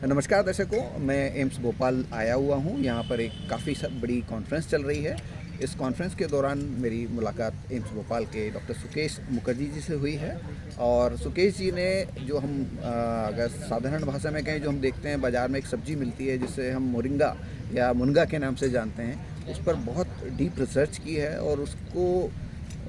नमस्कार दर्शकों, मैं एम्स भोपाल आया हुआ हूँ। यहाँ पर एक काफ़ी बड़ी कॉन्फ्रेंस चल रही है। इस कॉन्फ्रेंस के दौरान मेरी मुलाकात एम्स भोपाल के डॉक्टर सुकेश मुखर्जी जी से हुई है। और सुकेश जी ने जो हम अगर साधारण भाषा में कहें, जो हम देखते हैं बाज़ार में एक सब्ज़ी मिलती है जिसे हम मोरिंगा या मुनगा के नाम से जानते हैं, उस पर बहुत डीप रिसर्च की है और उसको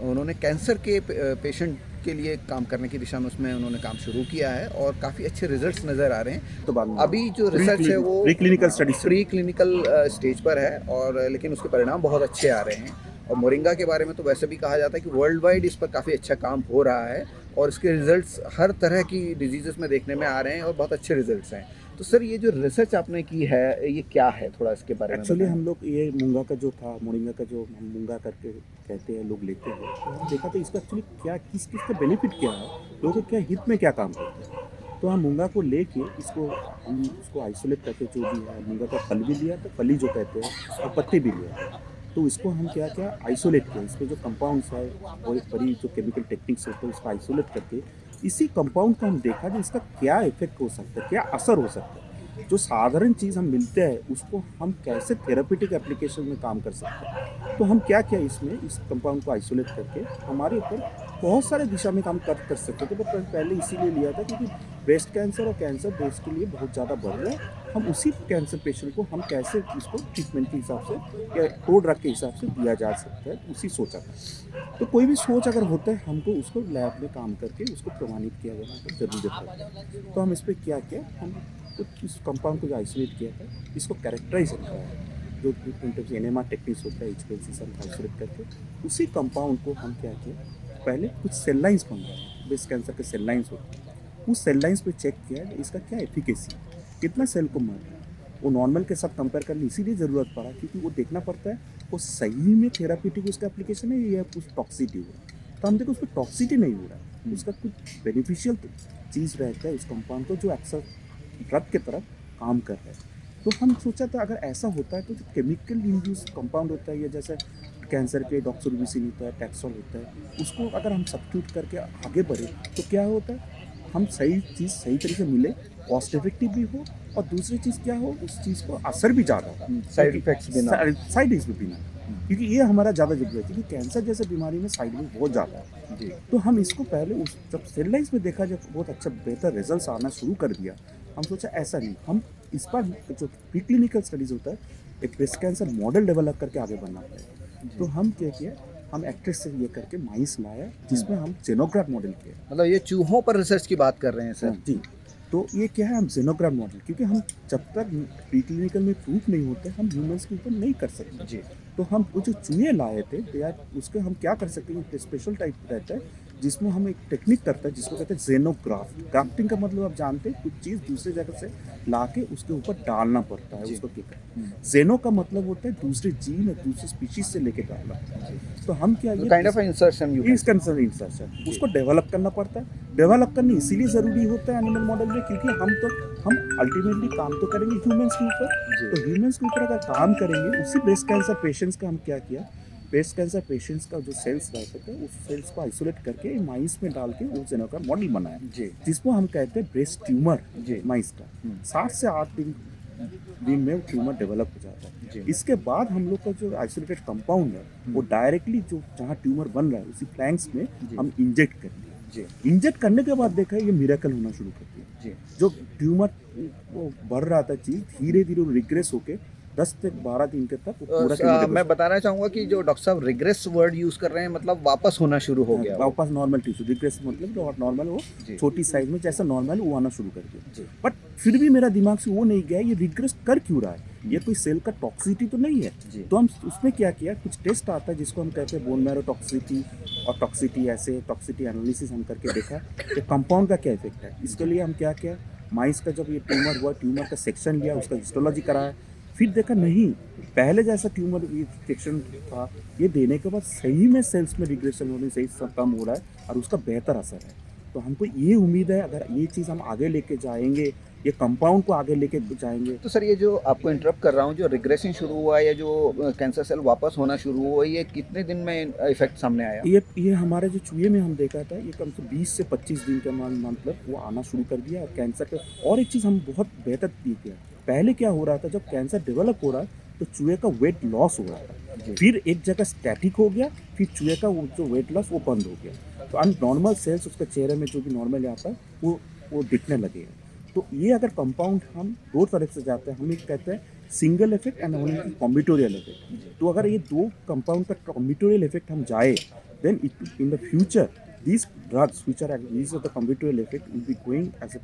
उन्होंने कैंसर के पेशेंट के लिए काम करने की दिशा में उसमें उन्होंने काम शुरू किया है और काफ़ी अच्छे रिजल्ट्स नज़र आ रहे हैं। तो बाद में अभी जो रिसर्च है वो pre clinical studies pre clinical stage पर है, और लेकिन उसके परिणाम बहुत अच्छे आ रहे हैं। और मोरिंगा के बारे में तो वैसे भी कहा जाता है कि वर्ल्ड वाइड इस पर काफ़ी अच्छा काम हो रहा है और इसके रिजल्ट्स हर तरह की डिजीज़ में देखने में आ रहे हैं और बहुत अच्छे रिजल्ट्स हैं। तो सर, ये जो रिसर्च आपने की है ये क्या है, थोड़ा इसके बारे में एक्चुअली बताएं। हम लोग ये मूंगा का जो था, मोरिंगा का जो हम मूंगा करके कहते हैं, लोग लेते हैं, तो हम देखा था इसका एक्चुअली क्या, किस किस का बेनिफिट क्या है, लोगों के क्या हित में क्या काम करते हैं। तो हम मूंगा को लेके हम उसको आइसोलेट करके, जो भी है मूंगा का फल भी लिया, तो फली जो कहते हैं, और पत्ते भी लिया। तो इसको हम क्या क्या आइसोलेट किया, इसमें जो कंपाउंड्स है और एक बड़ी जो केमिकल टेक्निक्स होते हैं उसको आइसोलेट करके इसी कंपाउंड का हम देखा कि इसका क्या इफेक्ट हो सकता है, क्या असर हो सकता है। जो साधारण चीज़ हम मिलते हैं उसको हम कैसे थेरापेटिक एप्लीकेशन में काम कर सकते हैं। तो हम क्या किया, इसमें इस कंपाउंड को आइसोलेट करके हमारे ऊपर बहुत सारे दिशा में काम कर सकते थे। बट पहले इसीलिए लिया था क्योंकि ब्रेस्ट कैंसर और कैंसर ब्रेस्ट के लिए बहुत ज़्यादा बढ़ रहा है। हम उसी कैंसर पेशेंट को हम कैसे इसको ट्रीटमेंट के हिसाब से या कोड रख के हिसाब से दिया जा सकता है, उसी सोचा था। तो कोई भी सोच अगर होता है, हमको उसको लैब में काम करके उसको प्रमाणित किया जाना तो जरूरी है। तो हम इस पर क्या किया, हम तो इस कंपाउंड को जो आइसोलेट किया था, इसको कैरेक्टराइज किया है, जो एनएमआर टेक्निक्स होता है, एचपीएलसी से हम आइसोलेट करके उसी कंपाउंड को हम क्या किया, पहले कुछ सेल लाइन्स बन रहा है, ब्रेस्ट कैंसर के सेल लाइन्स होते हैं, उस सेल लाइन्स पे चेक किया इसका क्या एफिकेसी, कितना सेल को मार रहा है। वो नॉर्मल के साथ कंपेयर करने इसीलिए ज़रूरत पड़ा क्योंकि वो देखना पड़ता है वो सही में थेरापीटिक उसका एप्लीकेशन है या कुछ टॉक्सिटी हो रहा है। तो हम देखो उसमें टॉक्सिटी नहीं हो रहा है, उसका कुछ बेनिफिशियल चीज़ रहता है उस कंपाउंड को, जो अक्सर ड्रग की तरफ काम कर रहा है। तो हम सोचा था अगर ऐसा होता है तो जो केमिकल इंड्यूस कंपाउंड होता है, या जैसे कैंसर के डॉक्सोरिबोसिन होता है, टैक्सोल होता है, उसको अगर हम सब्स्टिट्यूट करके आगे बढ़े तो क्या होता है, हम सही चीज़ सही तरीके से मिले, कॉस्ट इफेक्टिव भी हो, और दूसरी चीज़ क्या हो, उस चीज़ को असर भी ज़्यादा हो, साइड इफेक्ट्स भी ना। साइड इफेक्ट भी ना, क्योंकि ये हमारा ज़्यादा जरूरी है, क्योंकि कैंसर जैसे बीमारी में साइड इफेक्ट बहुत ज़्यादा है। जी। तो हम इसको पहले उस जब सेल लाइन्स में देखा, जब बहुत अच्छा बेहतर रिजल्ट आना शुरू कर दिया, हम सोचा ऐसा नहीं, हम इस पर जो प्री क्लिनिकल स्टडीज होता है, एक ब्रेस्ट कैंसर मॉडल डेवलप करके आगे बढ़ना पड़ेगा। तो हम क्या किया, हम एक्ट्रेस से ये करके माइस लाया जिसमें हम जेनोग्राफ मॉडल किया। मतलब ये चूहों पर रिसर्च की बात कर रहे हैं सर। जी, तो ये क्या है, हम जेनोग्राफ मॉडल, क्योंकि हम जब तक प्री क्लिनिकल में प्रूफ नहीं होते हम ह्यूमंस के ऊपर नहीं कर सकते। जी। तो हम वो जो चूहे लाए थे यार, उसके हम क्या कर सकते हैं, स्पेशल टाइप रहता है जिसमें हम एक टेक्निक करते हैं जिसको कहते हैं जेनोग्राफ्ट। ग्राफ्टिंग का मतलब आप जानते हैं, कुछ चीज़ दूसरी जगह से ला के उसके ऊपर डालना पड़ता है, जी। उसको क्या कहते हैं, जेनो का मतलब होता है दूसरे जीन या दूसरे स्पीशीज से लेके डालना। तो हम क्या, ये काइंड ऑफ इंसर्शन यू इस कंसर्न इंसर्शन उसको डेवलप करना पड़ता है। डेवलप करना इसीलिए ज़रूरी होता है एनिमल मॉडल में, क्योंकि हम अल्टीमेटली काम तो करेंगे ह्यूमंस के ऊपर। तो ह्यूमंस के ऊपर अगर काम करेंगे, उसी ब्रेस्ट कैंसर पेशेंट्स का हम क्या किया, ब्रेस्ट कैंसर पेशेंट्स का जो सेल्स रहते थे उस सेल्स को आइसोलेट करके माइस में डाल के उस जनों का मॉडल बनाया, जी। जिसको हम कहते हैं ब्रेस्ट ट्यूमर। जी। माइस का 7 से 8 दिन में ट्यूमर डेवलप हो जाता है। जी। इसके बाद हम लोग का जो आइसोलेटेड कंपाउंड है वो डायरेक्टली जो जहाँ ट्यूमर बन रहा है उसी फ्लैंक्स में हम इंजेक्ट कर दिए। जी। इंजेक्ट करने के बाद देखा ये मिरेकल होना शुरू कर दिया। जी। जो ट्यूमर वो बढ़ रहा था चीज़, धीरे धीरे रिग्रेस होके 10 से 12 दिन के तक वो पूरा ट्यूमर मैं बताना चाहूँगा कि जो डॉक्टर साहब रिग्रेस वर्ड यूज़ कर रहे हैं, मतलब वापस होना शुरू हो गया वो। वापस नॉर्मल टिश्यू, रिग्रेस मतलब जो नॉर्मल वो जी। छोटी साइज में जैसा नॉर्मल वो आना शुरू कर दिया। जी। बट फिर भी मेरा दिमाग से वो नहीं गया ये रिग्रेस कर क्यों रहा है, ये कोई सेल का टॉक्सिसिटी तो नहीं है। जी। तो हम उसमें क्या किया, कुछ टेस्ट आता है जिसको हम कहते हैं बोन मैरो टॉक्सिसिटी और टॉक्सिसिटी, ऐसे टॉक्सिसिटी एनालिसिस हम करके देखा कि कंपाउंड का क्या इफेक्ट है। इसके लिए हम क्या किया, माइस का जब ये ट्यूमर हुआ, ट्यूमर का सेक्शन लिया, उसका हिस्टोलॉजी कराया, फिर देखा नहीं पहले जैसा ट्यूमर सेक्शन था, ये देने के बाद सही में सेल्स में रिग्रेशन होने सही कम हो रहा है और उसका बेहतर असर है। तो हमको ये उम्मीद है अगर ये चीज़ हम आगे लेके जाएंगे ये कंपाउंड को आगे लेके जाएंगे। तो सर, ये जो आपको इंटरप्ट कर रहा हूँ, जो रिग्रेशन शुरू हुआ या जो कैंसर सेल वापस होना शुरू हुआ, ये कितने दिन में इफेक्ट सामने आया? ये हमारे जो चूहे में हम देखा था, ये कम से 20 से 25 दिन के मतलब वो आना शुरू कर दिया। और कैंसर का और एक चीज़ हम बहुत बेहतर किया, पहले क्या हो रहा था, जब कैंसर डेवलप हो रहा तो चूहे का वेट लॉस हो रहा था, फिर एक जगह स्टैटिक हो गया, फिर चूहे का वो जो वेट लॉस वो बंद हो गया, तो नॉर्मल सेल्स उसके चेहरे में जो भी नॉर्मल आता है वो दिखने लगे हैं। तो ये अगर कंपाउंड हम दो तरफ से जाते हैं, हम एक कहते हैं सिंगल इफेक्ट एंड कॉम्बिटोरियल इफेक्ट। तो अगर ये दो कंपाउंड का कॉम्बिटोरियल इफेक्ट हम जाए, then in the future these drugs which are these are the combinatorial effect will be going as a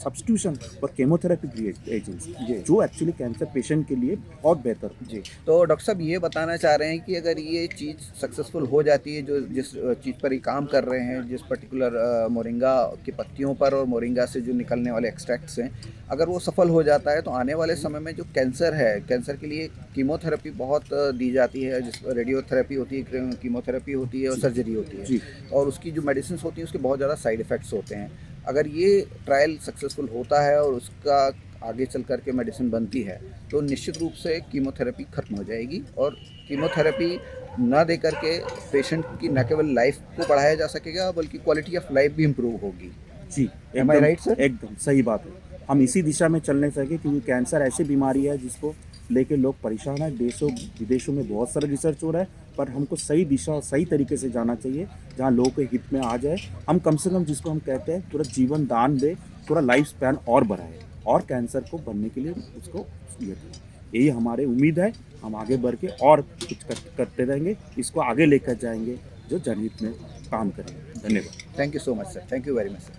substitution for chemotherapy agents, जो एक्चुअली कैंसर पेशेंट के लिए बहुत बेहतर है। जी, तो डॉक्टर साहब ये बताना चाह रहे हैं कि अगर ये चीज़ सक्सेसफुल हो जाती है, जो जिस चीज़ पर ये काम कर रहे हैं, जिस पर्टिकुलर मोरिंगा की पत्तियों पर और मोरिंगा से जो निकलने वाले एक्सट्रैक्ट्स हैं, अगर वो सफल हो जाता है तो आने वाले समय में जो कैंसर है, कैंसर के लिए कीमोथेरेपी बहुत दी जाती है, जिस रेडियोथेरेपी होती है, कीमोथेरेपी होती है और सर्जरी होती है, और उसकी जो मेडिसिन होती हैं उसके बहुत ज़्यादा साइड इफ़ेक्ट्स होते हैं। अगर ये ट्रायल सक्सेसफुल होता है और उसका आगे चल कर के मेडिसिन बनती है, तो निश्चित रूप से कीमोथेरेपी खत्म हो जाएगी और कीमोथेरेपी ना दे करके पेशेंट की न केवल लाइफ को बढ़ाया जा सकेगा बल्कि क्वालिटी ऑफ लाइफ भी इम्प्रूव होगी। जी, एम आई राइट सर? एकदम सही बात है। हम इसी दिशा में चलने चाहिए, क्योंकि कैंसर ऐसी बीमारी है जिसको लेके लोग परेशान हैं। देशों विदेशों में बहुत सारा रिसर्च हो रहा है, पर हमको सही दिशा और सही तरीके से जाना चाहिए, जहाँ लोगों के हित में आ जाए। हम कम से कम, जिसको हम कहते हैं, पूरा जीवन दान दे, पूरा लाइफ स्पैन और बढ़ाए और कैंसर को बनने के लिए उसको ये करें। यही हमारे उम्मीद है। हम आगे बढ़ के और कुछ करते रहेंगे, इसको आगे लेकर जाएंगे, जो जनहित में काम करेंगे। धन्यवाद। Thank you so much sir, thank you very much sir.